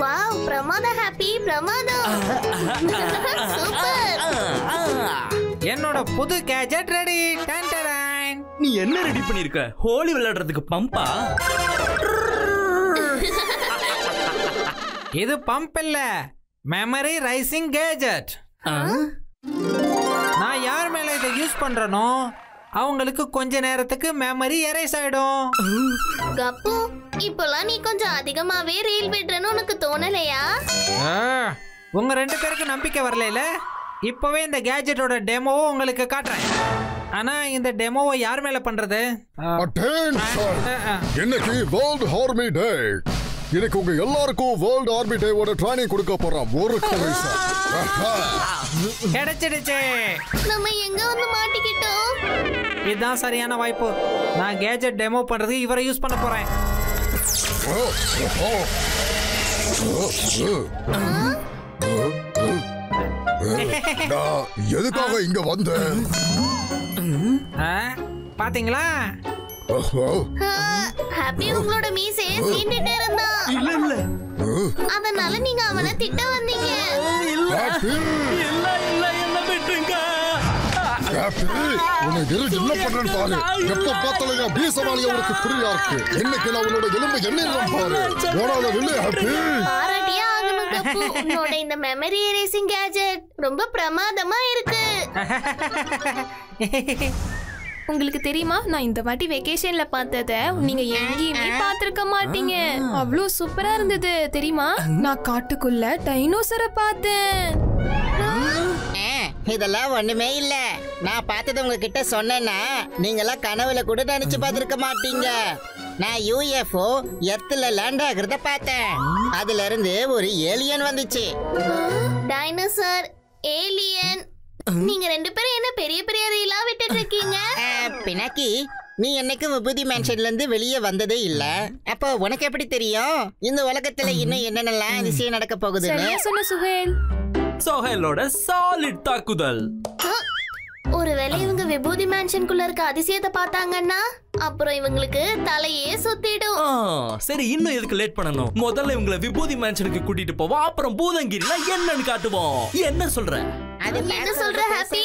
Wow, பிரமாதம் happy, பிரமாதம். Super. என்னோட புது கேஜெட் ரெடி. நீ என்ன ரெடி பண்ணிருக்க? ஹோலி விளையாடுறதுக்கு பம்பா? இது பம்ப் இல்ல, மெமரி ரைசிங் கேஜெட். நான் யார் மேல இதை யூஸ் பண்றனோ அவங்களுக்கு கொஞ்ச நேரத்துக்கு மெமரி எரேஸ் ஆயிடும். கப்பு, இப்போலாம் நீ கொஞ்சம் அதிகமாவே ரீல் விடுறன்னு உனக்கு தோணலையா? உங்க 2 பேருக்கு நம்பிக்கை வரல. இப்பவே இந்த கேஜெட்டோட டெமோவை உங்களுக்கு காட்டுறேன். ஆனா இந்த டெமோவை யார் மேல பண்றது? இன்னைக்கு வேர்ல்ட் ஆர்மி டே. இன்னைக்கு உங்க எல்லாருக்கும் வேர்ல்ட் ஆர்மி டேவோட ட்ரைனிங் கொடுக்க போறோம். ஒரு கிடைச்சிடுச்சு. நம்ம எங்க வந்து மாட்டிக்கிட்டோம்? இதுதான் சரியான வாய்ப்பு. நான் கேஜெட் டெமோ பண்றதுக்கு இவரை யூஸ் பண்ண போறேன். எதுக்காக இங்க வந்த? பாத்தீங்களா? ஹாப்பி உங்களோட மீசையை சீண்டிட்டே இருந்தான். இல்ல அதனால நீங்க அவனை திட்ட வந்தீங்க. என்ன விட்டுங்க. என்ன பண்றேன்னு பாரு. எப்ப பார்த்தாலும் பீசமாலியா உனக்கு புரியா இருக்கு. இன்னைக்கு நான் உன்னோட எலும்பு என்ன பாரு. பாராட்டியா ஆகணும் கப்பு. உன்னோட இந்த மெமரி எரேசிங் கேஜெட் ரொம்ப பிரமாதமா இருக்கு. உங்களுக்கு தெரியுமா, நான் இந்த வாட்டி வெக்கேஷன்ல பார்த்தத நீங்க எங்கேயுமே பார்த்திருக்க மாட்டீங்க. அவ்வளோ சூப்பரா இருந்தது தெரியுமா? நான் காட்டுக்குள்ள டைனோசரை பார்த்தேன். இதெல்லாம் ஒண்ணுமே இல்ல. நான் பார்த்தது உங்ககிட்ட சொன்னேன்னா நீங்கெல்லாம் கனவுல கூட நினைச்சு பார்த்திருக்க மாட்டீங்க. நான் யூஎஃப்ஓ எர்த்ல லேண்ட் ஆகுறத பார்த்தேன். அதுல இருந்து ஒரு ஏலியன் வந்துச்சு. டைனோசர், ஏலியன், நீங்க 2 பேரும் என்ன பெரிய பெரிய ரீலா விட்டுட்டு இருக்கீங்க? பினாக்கி, நீ என்னைக்கு விபூதி மேன்ஷன்ல இருந்து வெளியே வந்ததே இல்ல. அப்போ உனக்கு எப்படி தெரியும் இந்த உலகத்துல இன்னும் என்னென்னலாம் அதிசயம் நடக்க போகுதுன்னு? சொன்ன சுஹேல். சோஹேலோட சாலிட் தாக்குதல். ஒருவேளை இவங்க விபூதி மேன்ஷனுக்குள்ள இருக்க அதிசயத்தை பார்த்தாங்கன்னா அப்புறம் இவங்களுக்கு தலையே சுத்திடும். சரி, இன்னும் எதுக்கு லேட் பண்ணணும்? முதல்ல இவங்களை விபூதி மேன்ஷனுக்கு கூட்டிட்டு போவோம். அப்புறம் பூதங்கிரில என்னன்னு காட்டுவோம். என்ன சொல்ற? என்ன சொல்ற ஹாப்பி?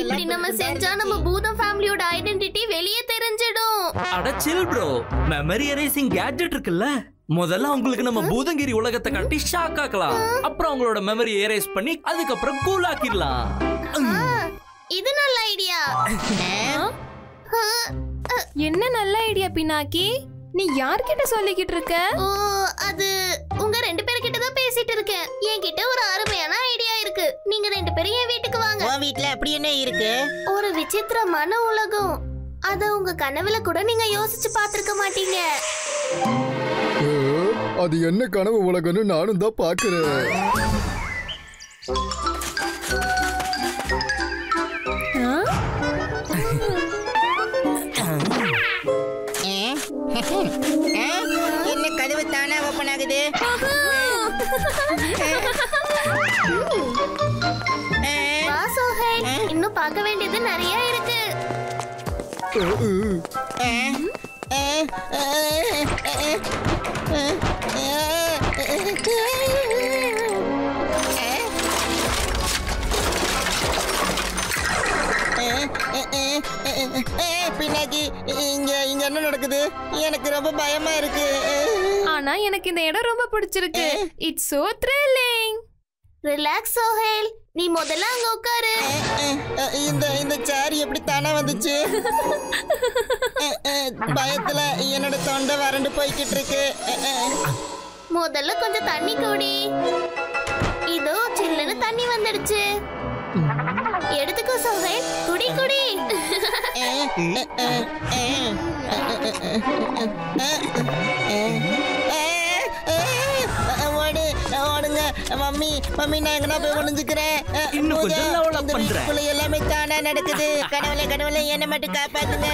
இப்படி நம்ம செஞ்சா நம்ம பூதம் ஃபேமிலியோட ஐடென்டிட்டி வெளியே தெரிஞ்சிடும். அட chill bro, memory erasing gadget இருக்குல்ல, முதல்ல உங்களுக்கு நம்ம பூதங்கிரி உலகத்தை காட்டி ஷாக் ஆக்கலாம். அப்புறம் அவங்களோட மெமரி எரேஸ் பண்ணி அதுக்கப்புறம் கூல் ஆக்கிடலாம். இது நல்ல ஐடியா. என்ன நல்ல ஐடியா பினாக்கி? நீ யார்கிட்ட சொல்லிக்கிட்டு இருக்க? ஓ, அது உங்க 2 பேர்கிட்ட தான் பேசிட்டு இருக்கேன். என்கிட்ட ஒரு அருமையான ஐடியா இருக்கு. நீங்க 2 பேரும் என் வீட்டுக்கு வாங்க. உன் வீட்ல அப்படி என்ன இருக்கு? ஒரு விசித்திரமான உலகம். அத உங்க கனவுல கூட நீங்க யோசிச்சு பார்த்திருக்க மாட்டீங்க. அது என்ன கனவு உலகம்னு நானும் தான் பாக்குறேன். என்ன கதவு தானா ஓபன் ஆகுது? வா சோஹேல், இன்னும் பார்க்க வேண்டியது நிறைய இருக்கு. பின்னாடி இங்க என்ன நடக்குது? எனக்கு ரொம்ப பயமா இருக்கு. ஆனா எனக்கு இந்த இடம் ரொம்ப பிடிச்சிருக்கு. It's so thrilling. Relax Sohail, நீ முதல்ல அங்க உட்காரு. இந்த சேர் எப்படி தானே வந்துச்சு? பயத்துல என்னோட தொண்டை வறண்டு போய்கிட்டு இருக்கு. முதல்ல கொஞ்சம் தண்ணி குடி. இதோ சில்லுன்னு தண்ணி வந்துடுச்சு. எடுத்துக்கோ சோஹேல், குடி குடி. ஓடுங்க மம்மி, மம்மி நான் எங்கனா போய் ஒளிஞ்சுக்கிறேன். இன்னும் கொஞ்சம் டெவலப் பண்றேன். எல்லாமே தானா நடக்குது. கடவுளே என்ன மட்டும் காப்பாத்துங்க.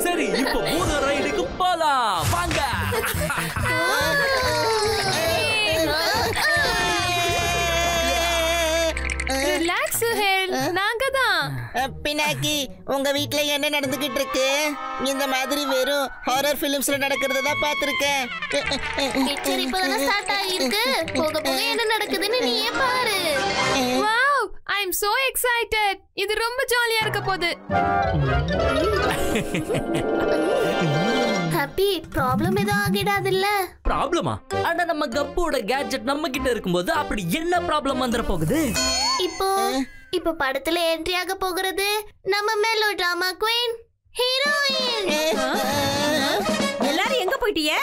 சரி, இப்போ பூத ரைடுக்கு போலாம் வாங்க. ரிலாக்ஸ் சுஹேல், நாங்க தான். பினாக்கி உங்க வீட்ல என்ன நடந்துகிட்டு இருக்கு? இந்த மாதிரி வெறும் ஹாரர் பிலிம்ஸ்ல நடக்கிறத தான் பார்த்திருக்கேன். பிக்சர் இப்பதானே ஸ்டார்ட் ஆகிருக்கு. போக போக என்ன நடக்குதுன்னு நீயே பாரு. Wow, I am so excited. இது ரொம்ப ஜாலியா இருக்க போகுது. ஹாப்பி, ப்ராப்ளம் எதுவும் ஆகிடாதுல்ல? ப்ராப்ளமா? ஆனா நம்ம கப்போட கேட்ஜெட் நம்ம கிட்ட இருக்கும்போது அப்படி என்ன ப்ராப்ளம் வந்துற போகுது? இப்போ படத்துல என்ட்ரி ஆக போகிறது நம்ம மெலோ டிராமா குயின் ஹீரோயின். எல்லாரும் எங்க போயிட்டீங்க?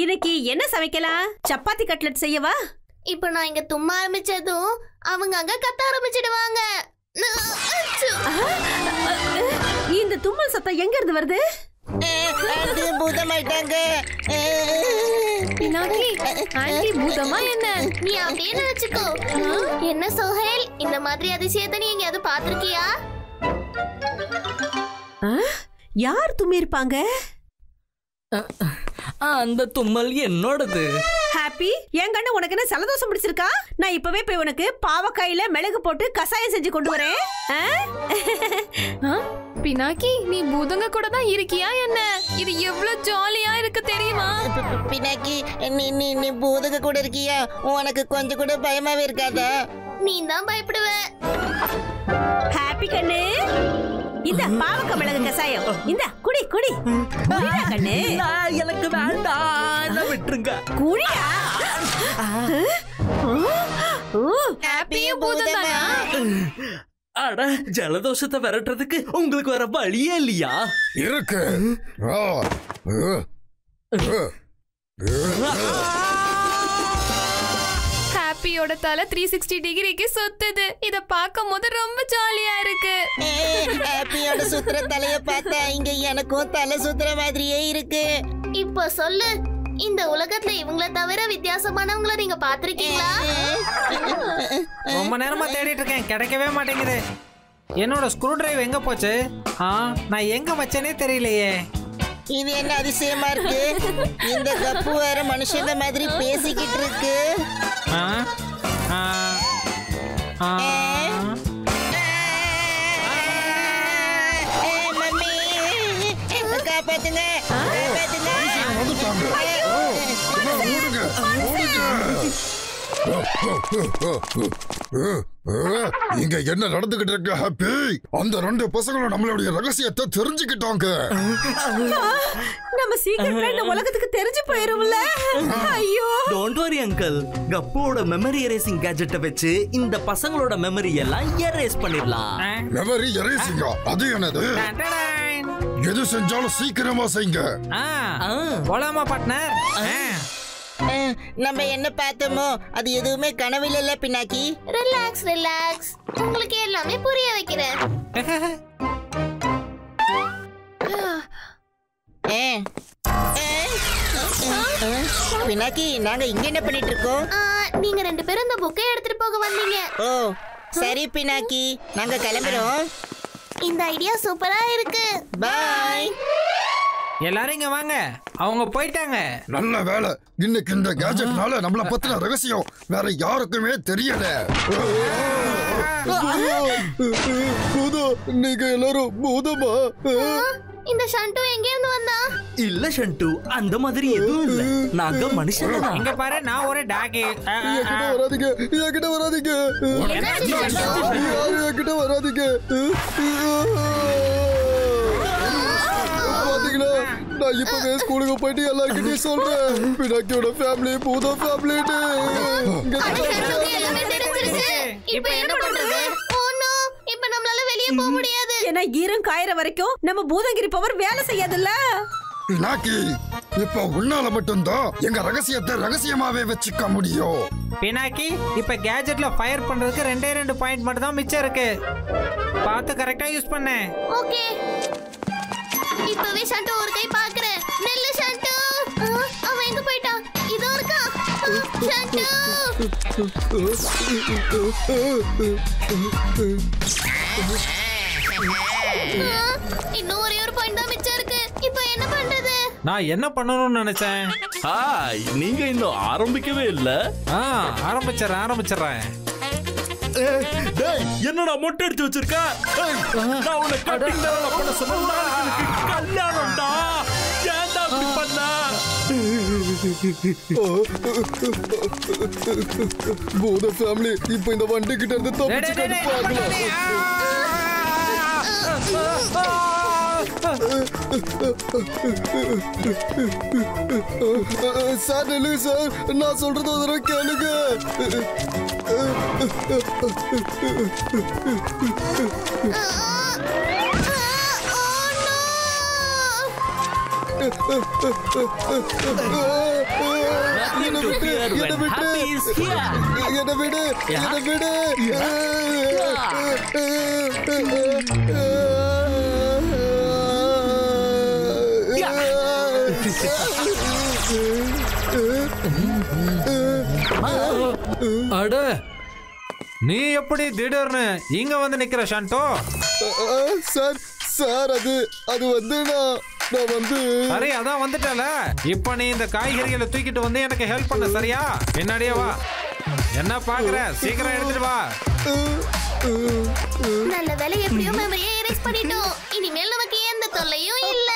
இன்னைக்கு என்ன சமைக்கலாம்? சப்பாத்தி கட்லெட் செய்யவா? இப்போ நான் இங்க தும்மா ஆரம்பிச்சதும் அவங்க அங்க கத்த ஆரம்பிச்சிடுவாங்க. இந்த தும்மல் சத்தம் எங்க இருந்து வருது? பூதமாயிட்டாங்க. பினாக்கி, ஆன்ட்டி பூதமா என்ன? நீ அப்படியே நினைச்சுக்கோ. என்ன சோஹேல், இந்த மாதிரி அதிசயத்தை நீ எங்கேயாவது பாத்திருக்கியா? யார் தும்மி இருப்பாங்க? அந்த தும்மல் என்னோடது. ஹாப்பி, என் கண்ணு உனக்கு என்ன சலதோஷம் பிடிச்சிருக்கா? நான் இப்பவே போய் உனக்கு பாவக்காயில மிளகு போட்டு கசாயம் செஞ்சு கொண்டு வரேன். பினாக்கி, நீ பூதங்க கூட தான் இருக்கியா என்ன? இது எவ்வளவு ஜாலியா இருக்கு தெரியுமா? பினாக்கி, நீ பூதக கூட இருக்கியா? உனக்கு கொஞ்சம் கூட பயமாவே இருக்காதா? நீ தான் பயப்படுவ. ஹாப்பி கண்ணு, இந்த பாவக்காய் மிளகு கசாயம் இந்த குடி குடி. குடிடா கண்ணு. எனக்கு வேண்டாம், விட்டுருங்க. குடியா. ஹாப்பியும் பூதம் தானா? அட, ஜலதோஷத்தை விரட்டுறதுக்கு உங்களுக்கு வர வழியே இல்லையா? இருக்கு. ஹாப்பியோட தலை 360 டிகிரிக்கு சுத்துது. இத பார்க்கும் போது ரொம்ப ஜாலியா இருக்கு. ஹாப்பியோட சுத்துற தலைய பார்த்தா இங்க எனக்கும் தலை சுத்துற மாதிரியே இருக்கு. இப்போ சொல்லு, இந்த உலகத்துல இவங்கள தவிர வித்தியாசமானவங்கள நீங்க பாத்திருக்கீங்களா? ரொம்ப நேரமா தேடிட்டு இருக்கேன், கிடைக்கவே மாட்டேங்குது. என்னோட ஸ்க்ரூ டிரைவ் எங்க போச்சு? நான் எங்க வச்சேனே தெரியலையே. இது என்ன அதிசயமா இருக்கு? இந்த கப்பு வேற மனுஷங்க மாதிரி பேசிக்கிட்டு இருக்கு. மம்மி, காப்பாத்துங்க, இங்க என்ன நடந்துகிட்டு இருக்கு ஹாப்பி? அந்த ரெண்டு பசங்களும் நம்மளுடைய ரகசியத்தை தெரிஞ்சுக்கிட்டாங்க. நம்ம சீக்கிரமா இந்த உலகத்துக்கு தெரிஞ்சு போயிரும்ல. ஐயோ, டோன்ட் வரி அங்கிள். கப்போட மெமரி எரேசிங் கேட்ஜெட்டை வச்சு இந்த பசங்களோட மெமரி எல்லாம் எரேஸ் பண்ணிடலாம். மெமரி எரேசிங்கா? அது என்னது? எது செஞ்சாலும் சீக்கிரமா செய்யுங்க. போலாமா பார்ட்னர்? நம்ம என்ன பார்த்தோமோ அது எதுவுமே கனவில் இல்ல பினாக்கி. ரிலாக்ஸ் ரிலாக்ஸ், உங்களுக்கு எல்லாமே புரிய வைக்கிறேன். பினாக்கி, நாங்க இங்க என்ன பண்ணிட்டு இருக்கோம்? நீங்க ரெண்டு பேரும் இந்த புக்கை எடுத்துட்டு போக வந்தீங்க. ஓ சரி பினாக்கி, நாங்க கிளம்புறோம். இந்த ஐடியா சூப்பரா இருக்கு. பாய். எல்லாரும் இங்க வாங்க, அவங்க போயிட்டாங்க. நல்ல வேலை, இன்னைக்கு இந்த கேஜெட்னால நம்மள பத்தின ரகசியம் வேற யாருக்குமே தெரியல. நீங்க எல்லாரும் பூதமா? இந்த ஷண்டு எங்க இருந்து வந்தா? இல்ல ஷண்டு, அந்த மாதிரி எதுவும் இல்ல. நாங்க மனுஷங்க தான். இங்க பாரு, நான் ஒரு டாகி. என்கிட்ட வராதீங்க, என்கிட்ட வராதீங்க, யாரும் என்கிட்ட வராதீங்க. பாத்தீங்களா, நான் இப்பவே ஸ்கூலுக்கு போயிட்டு எல்லார்கிட்டயும் சொல்றேன், பினாக்கியோட ஃபேமிலி பூத ஃபேமிலின்னு. இப்ப என்ன பண்றது? ஓ நோ, இப்ப நம்மளால வெளிய போக முடியாது. ஏன்னா ஈரம் காயற வரைக்கும் நம்ம பூதங்கிரி பவர் வேலை செய்யாதுல்ல. பினாக்கி, இப்ப உன்னால மட்டும்தான் எங்க ரகசியத்தை ரகசியமாவே வச்சுக்க முடியும். பினாக்கி, இப்ப கேஜெட்ல ஃபயர் பண்றதுக்கு 2 பாயிண்ட் மட்டும் தான் மிச்சம் இருக்கு. பார்த்து கரெக்டா யூஸ் பண்ண. ஓகே, இப்பவே ஷண்டு ஒரு கை பாக்குறேன். நெல்லு ஷண்டு. அவன் எங்க போயிட்டான்? இதோ இருக்கா ஷண்டு. இன்னும் ஒரே ஒரு பாயிண்ட் தான் மிச்சம் இருக்கு. இப்போ என்ன பண்றது? நான் என்ன பண்ணணும்னு நினைச்சேன். ஹாய், நீங்க இன்னும் ஆரம்பிக்கவே இல்ல. ஆரம்பிச்சிடறேன். என்னடா மொட்டை அடிச்சு வச்சிருக்க? நான் உன்னை கட்டிங் தான் பண்ண சொன்னேன். கல்யாணம்டா. ஏன்டா இப்படி பண்ண? பூத ஃபேமிலி இப்போ இந்த வண்டி கிட்ட இருந்து தப்பிச்சு கடுப்பாகலாம். சார் நில்லுங்க சார், நான் சொல்றது ஒரு தடவை கேளுங்க. Nothing to fear when happy is here. என்ன விடு, என்ன விடு. அட, நீ எப்படி திடீர்னு இங்க வந்து நிக்கிற சாண்டோ? சார் சார் அது வந்து நான் வந்து சரி, அதான் வந்துட்டல. இப்ப நீ இந்த காய்கறிகளை தூக்கிட்டு வந்து எனக்கு ஹெல்ப் பண்ண, சரியா? என்னடியே வா. என்ன பாக்குற? சீக்கிரம் எடுத்துட்டு வா. நல்ல வேலை, எப்படியோ மெமரியை எரேஸ் பண்ணிட்டோம். இனிமேல் நமக்கு எந்த தொல்லையும் இல்ல.